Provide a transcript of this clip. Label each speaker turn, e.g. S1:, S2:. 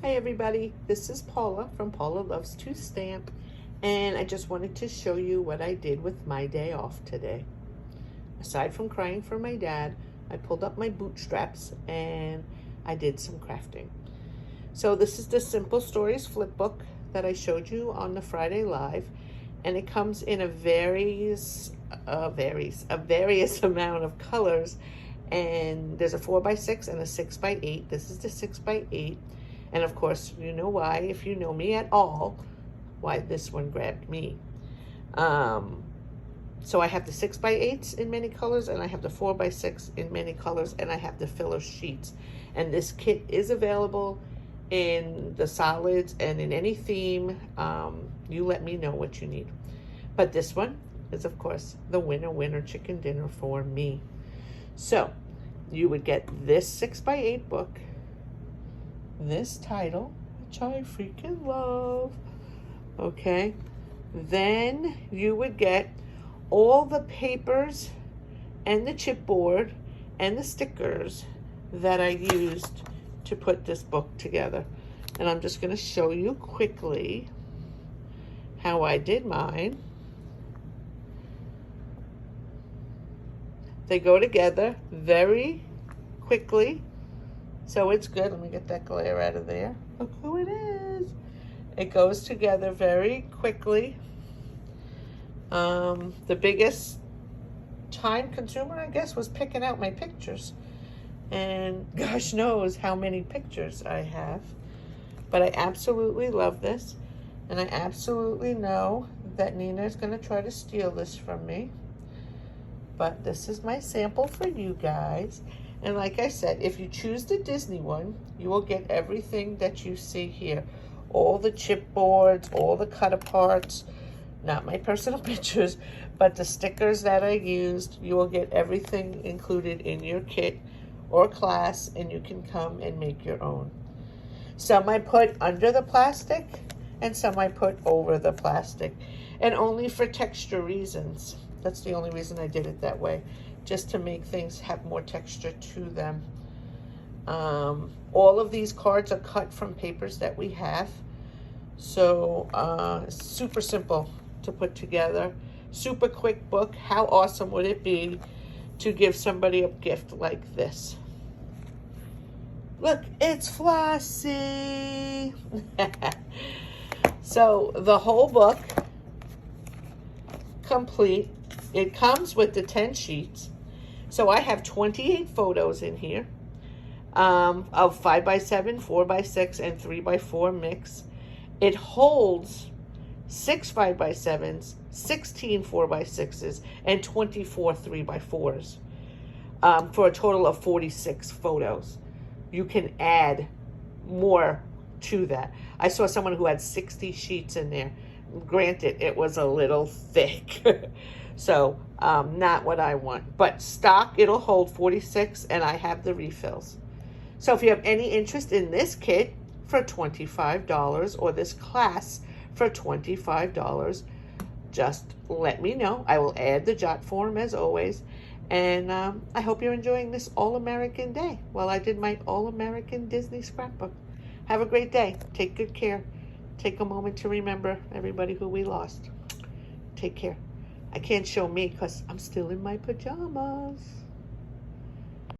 S1: Hi everybody, this is Paula from Paula Loves to Stamp, and I just wanted to show you what I did with my day off today. Aside from crying for my dad, I pulled up my bootstraps and I did some crafting. So this is the Simple Stories flip book that I showed you on the Friday Live, and it comes in a various amount of colors, and there's a 4x6 and a 6x8. This is the 6x8. And of course, you know why, if you know me at all, why this one grabbed me. So I have the 6x8s in many colors, and I have the 4x6 in many colors, and I have the filler sheets. And this kit is available in the solids and in any theme. You let me know what you need. But this one is, of course, the winner chicken dinner for me. So you would get this 6x8 book, this title, which I freaking love, okay? Then you would get all the papers and the chipboard and the stickers that I used to put this book together. And I'm just gonna show you quickly how I did mine. They go together very quickly, so it's good. Let me get that glare out of there. Look who it is. It goes together very quickly. The biggest time consumer, I guess, was picking out my pictures. And gosh knows how many pictures I have. But I absolutely love this. And I absolutely know that Nina is going to try to steal this from me. But this is my sample for you guys. And like I said, if you choose the Disney one, you will get everything that you see here. All the chipboards, all the cut aparts, not my personal pictures, but the stickers that I used. You will get everything included in your kit or class, and you can come and make your own. Some I put under the plastic, and some I put over the plastic, and only for texture reasons. That's the only reason I did it that way, just to make things have more texture to them. All of these cards are cut from papers that we have. So super simple to put together. Super quick book. How awesome would it be to give somebody a gift like this? Look, it's Flossie. So the whole book, complete. It comes with the 10 sheets. So I have 28 photos in here of 5x7, 4x6, and 3x4 mix. It holds 6 5x7s, 16 4x6s, and 24 3x4s for a total of 46 photos. You can add more to that. I saw someone who had 60 sheets in there. Granted, it was a little thick. So not what I want, but stock, it'll hold 46, and I have the refills. So if you have any interest in this kit for $25 or this class for $25, just let me know. I will add the jot form as always, and I hope you're enjoying this All-American Day while I did my All-American Disney scrapbook. Have a great day. Take good care. Take a moment to remember everybody who we lost. Take care. I can't show me because I'm still in my pajamas.